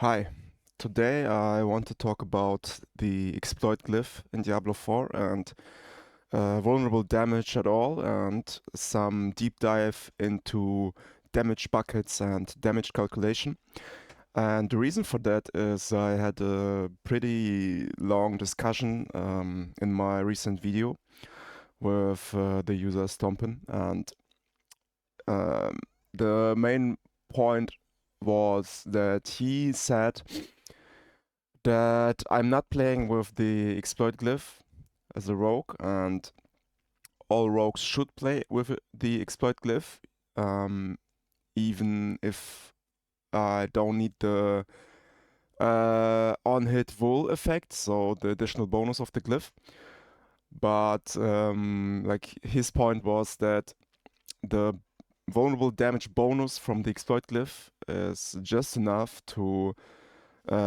Hi, today I want to talk about the exploit glyph in Diablo 4 and vulnerable damage at all, and some deep dive into damage buckets and damage calculation. And the reason for that is I had a pretty long discussion in my recent video with the user Stompin, and um, the main point was that he said that I'm not playing with the exploit glyph as a rogue, and all rogues should play with the exploit glyph, even if I don't need the on-hit vul effect, so the additional bonus of the glyph. But like his point was that the vulnerable damage bonus from the exploit glyph is just enough to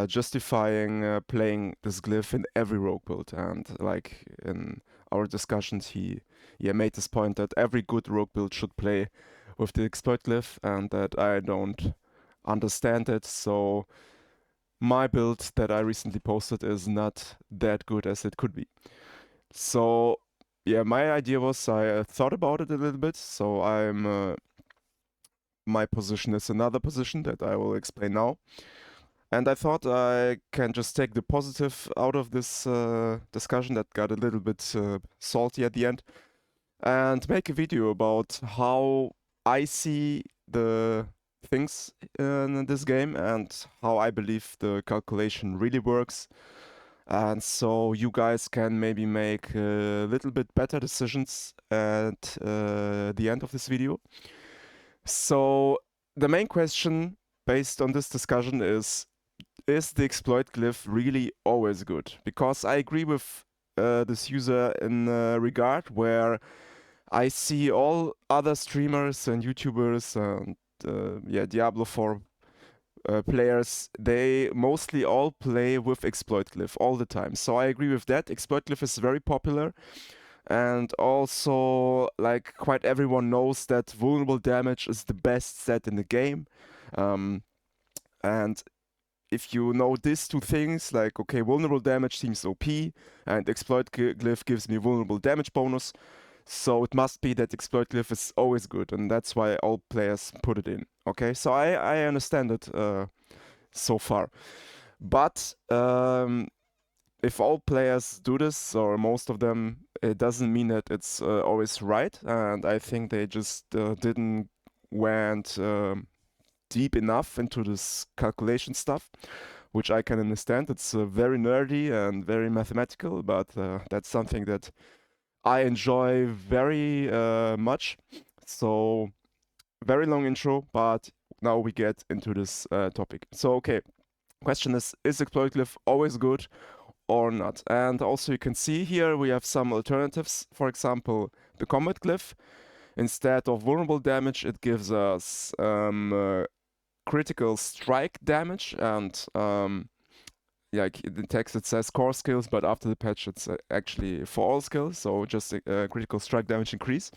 justifying playing this glyph in every rogue build. And like in our discussions, he made this point that every good rogue build should play with the exploit glyph, and that I don't understand it. So my build that I recently posted is not that good as it could be. So yeah, my idea was I thought about it a little bit. So my position is another position that I will explain now. And I thought I can just take the positive out of this discussion that got a little bit salty at the end, and make a video about how I see the things in this game and how I believe the calculation really works. And so you guys can maybe make a little bit better decisions at the end of this video. So the main question based on this discussion is the exploit glyph really always good? Because I agree with this user in a regard where I see all other streamers and YouTubers and Diablo 4 players, they mostly all play with exploit glyph all the time. So I agree with that. Exploit glyph is very popular. And also, like, quite everyone knows that vulnerable damage is the best stat in the game. And if you know these two things, like, okay, vulnerable damage seems OP, and exploit glyph gives me vulnerable damage bonus, so it must be that exploit glyph is always good, and that's why all players put it in. Okay, so I understand it so far. But if all players do this, or most of them, it doesn't mean that it's always right, and I think they just didn't went deep enough into this calculation stuff, which I can understand. It's very nerdy and very mathematical, but that's something that I enjoy very much. So very long intro, but now we get into this topic. So okay, question is exploit glyph always good or not? And also you can see here we have some alternatives. For example, the combat glyph. Instead of vulnerable damage, it gives us critical strike damage, and like in the text it says core skills, but after the patch it's actually for all skills, so just a critical strike damage increase.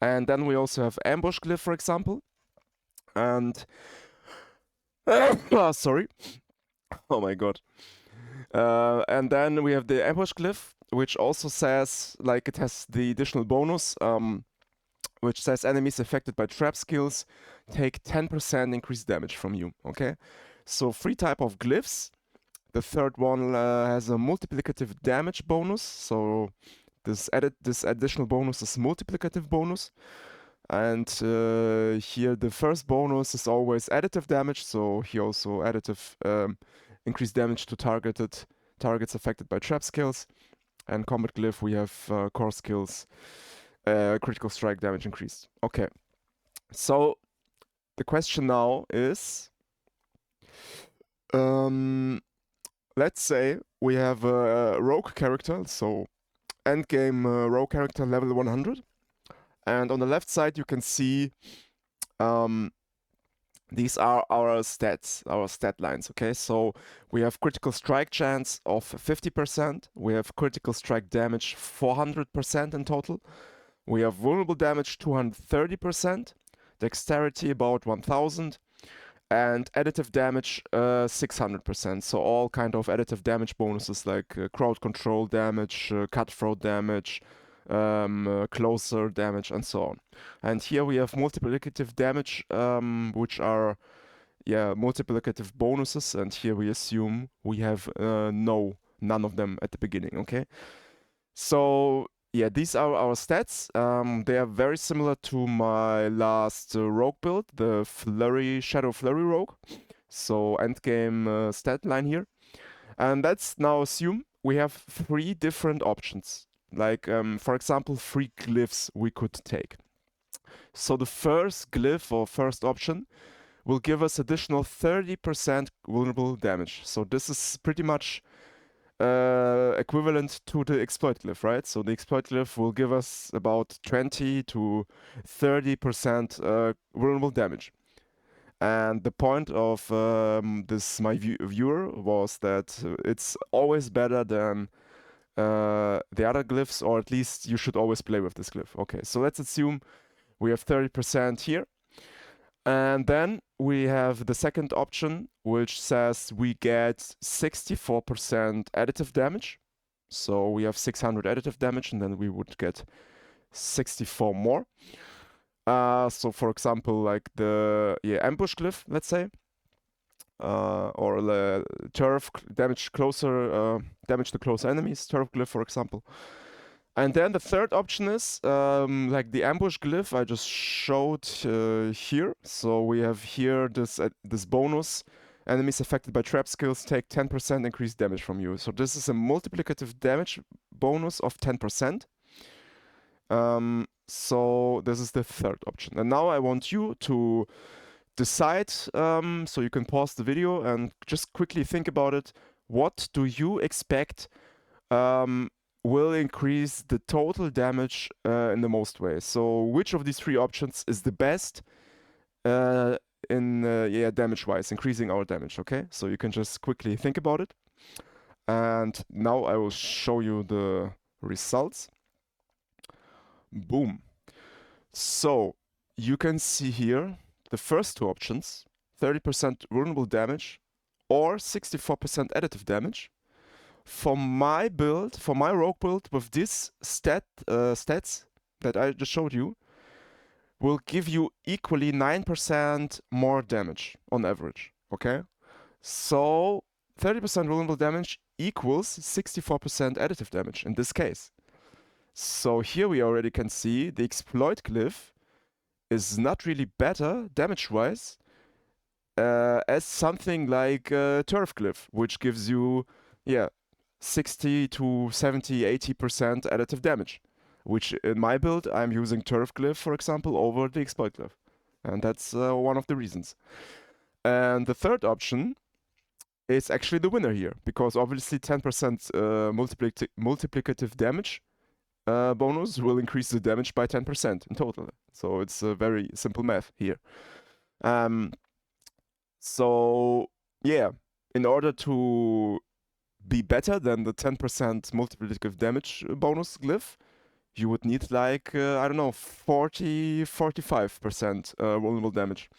And then we also have ambush glyph, for example, and sorry, oh my god. And then we have the ambush glyph, which also says, like, it has the additional bonus, which says enemies affected by trap skills take 10% increased damage from you. Okay, so 3 type of glyphs. The third one has a multiplicative damage bonus, so this additional bonus is multiplicative bonus. And here the first bonus is always additive damage, so here also additive increased damage to targets affected by trap skills. And combat glyph we have core skills, critical strike damage increased. Okay, so the question now is, let's say we have a rogue character, so endgame rogue character level 100, and on the left side you can see these are our stats, our stat lines. Okay, so we have critical strike chance of 50%, we have critical strike damage 400% in total, we have vulnerable damage 230%, dexterity about 1000, and additive damage 600%. So all kind of additive damage bonuses like crowd control damage, cutthroat damage, closer damage, and so on. And here we have multiplicative damage, which are multiplicative bonuses, and here we assume we have none of them at the beginning. Okay, so yeah, these are our stats. They are very similar to my last rogue build, the Shadow Flurry rogue. So endgame stat line here. And let's now assume we have 3 different options. Like, for example, 3 glyphs we could take. So the first glyph or first option will give us additional 30% vulnerable damage. So this is pretty much equivalent to the exploit glyph, right? So the exploit glyph will give us about 20 to 30% vulnerable damage. And the point of my viewer was that it's always better than the other glyphs, or at least you should always play with this glyph. Okay, so let's assume we have 30% here. And then we have the second option, which says we get 64% additive damage. So we have 600 additive damage, and then we would get 64 more. So for example, like the ambush glyph, let's say, or the turf damage to closer enemies, turf glyph, for example. And then the third option is like the ambush glyph I just showed here. So we have here this bonus. Enemies affected by trap skills take 10% increased damage from you. So this is a multiplicative damage bonus of 10%. So this is the third option. And now I want you to decide, so you can pause the video and just quickly think about it. What do you expect will increase the total damage in the most ways? So which of these 3 options is the best in damage-wise, increasing our damage, okay? So you can just quickly think about it. And now I will show you the results. Boom. So you can see here the first 2 options, 30% vulnerable damage or 64% additive damage. For my build, for my rogue build with this stats that I just showed you, will give you equally 9% more damage on average, okay? So 30% vulnerable damage equals 64% additive damage in this case. So here we already can see the exploit glyph is not really better damage-wise as something like turf glyph, which gives you 60 to 70, 80% additive damage, which in my build, I'm using turf glyph, for example, over the exploit glyph. And that's one of the reasons. And the third option is actually the winner here, because obviously 10% multiplicative damage bonus will increase the damage by 10% in total. So it's a very simple math here. So yeah, in order to be better than the 10% multiplicative damage bonus glyph, you would need like, I don't know, 45% vulnerable damage.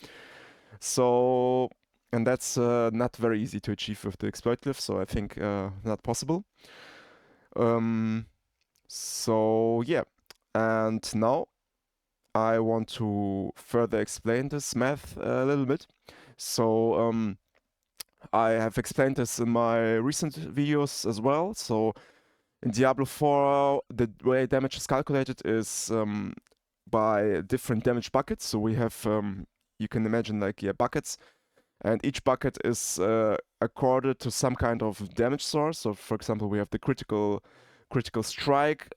So, and that's not very easy to achieve with the exploit glyph, so I think not possible. So yeah, and now I want to further explain this math a little bit. So I have explained this in my recent videos as well. So in Diablo 4, the way damage is calculated is by different damage buckets. So we have, you can imagine like buckets, and each bucket is accorded to some kind of damage source. So for example, we have the critical strike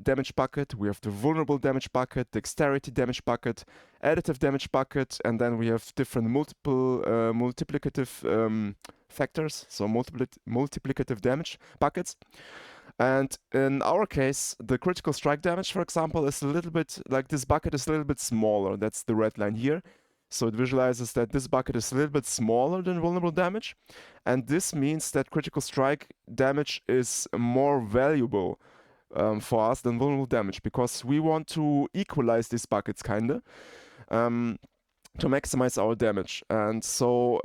damage bucket, we have the vulnerable damage bucket, dexterity damage bucket, additive damage bucket, and then we have different multiplicative factors, so multiplicative damage buckets. And in our case, the critical strike damage, for example, is a little bit like this bucket is a little bit smaller. That's the red line here. So it visualizes that this bucket is a little bit smaller than vulnerable damage. And this means that critical strike damage is more valuable for us than vulnerable damage, because we want to equalize these buckets, kinda. to maximize our damage. And so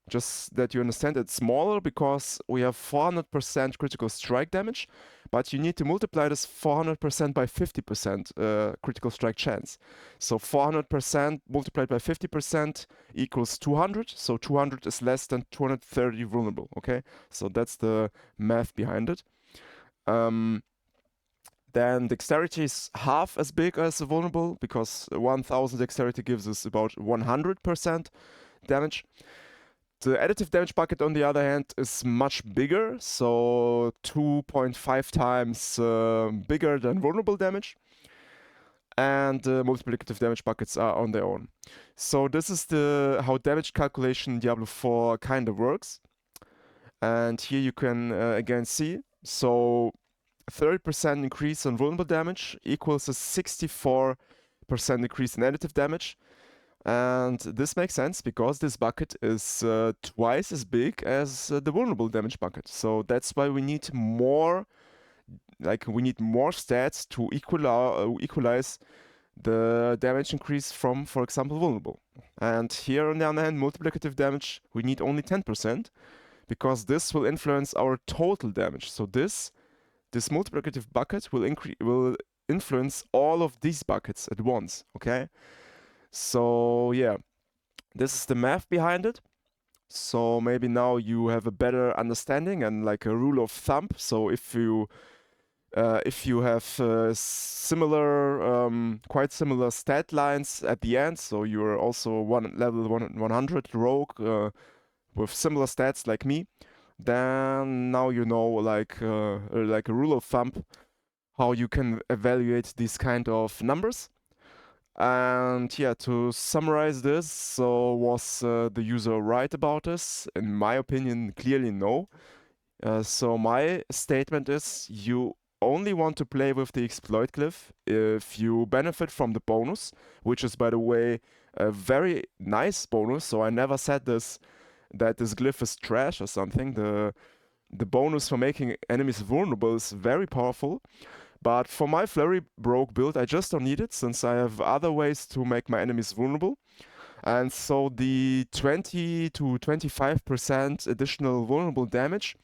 just that you understand, it's smaller because we have 400% critical strike damage, but you need to multiply this 400% by 50% critical strike chance. So 400% multiplied by 50% equals 200. So 200 is less than 230 vulnerable. Okay, so that's the math behind it. Then dexterity is half as big as vulnerable because 1000 dexterity gives us about 100% damage. The additive damage bucket, on the other hand, is much bigger, so 2.5 times bigger than vulnerable damage. And the multiplicative damage buckets are on their own. So this is how damage calculation in Diablo 4 kind of works. And here you can again see, so 30% increase on vulnerable damage equals a 64% increase in additive damage. And this makes sense because this bucket is twice as big as the vulnerable damage bucket. So that's why we need more, stats to equalize the damage increase from, for example, vulnerable. And here on the other hand, multiplicative damage, we need only 10% because this will influence our total damage. So this multiplicative bucket will influence all of these buckets at once, okay? So yeah, this is the math behind it. So maybe now you have a better understanding and like a rule of thumb. So if you have quite similar stat lines at the end, so you're also level 100 rogue with similar stats like me, then now you know like a rule of thumb how you can evaluate these kind of numbers. And yeah, to summarize this, so was the user right about this? In my opinion, clearly no. So my statement is you only want to play with the exploit glyph if you benefit from the bonus, which is, by the way, a very nice bonus. So I never said that this glyph is trash or something. The bonus for making enemies vulnerable is very powerful. But for my flurry broke build, I just don't need it since I have other ways to make my enemies vulnerable. And so the 20 to 25% additional vulnerable damage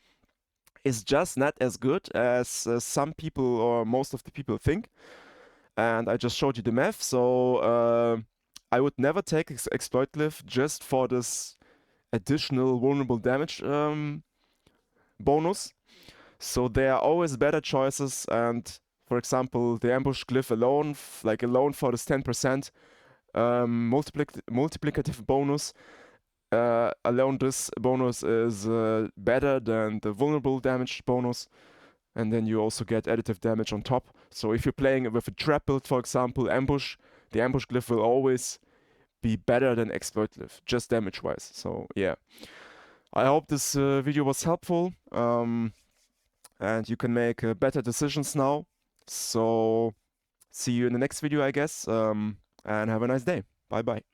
is just not as good as some people or most of the people think. And I just showed you the math. So I would never take exploit glyph just for this additional vulnerable damage bonus. So there are always better choices, and for example, the ambush glyph alone, alone for this 10% multiplicative bonus, alone this bonus is better than the vulnerable damage bonus. And then you also get additive damage on top. So if you're playing with a trap build, for example, ambush, the ambush glyph will always be better than exploit glyph, just damage wise. So yeah, I hope this video was helpful. And you can make better decisions now. So see you in the next video, I guess. And have a nice day. Bye bye.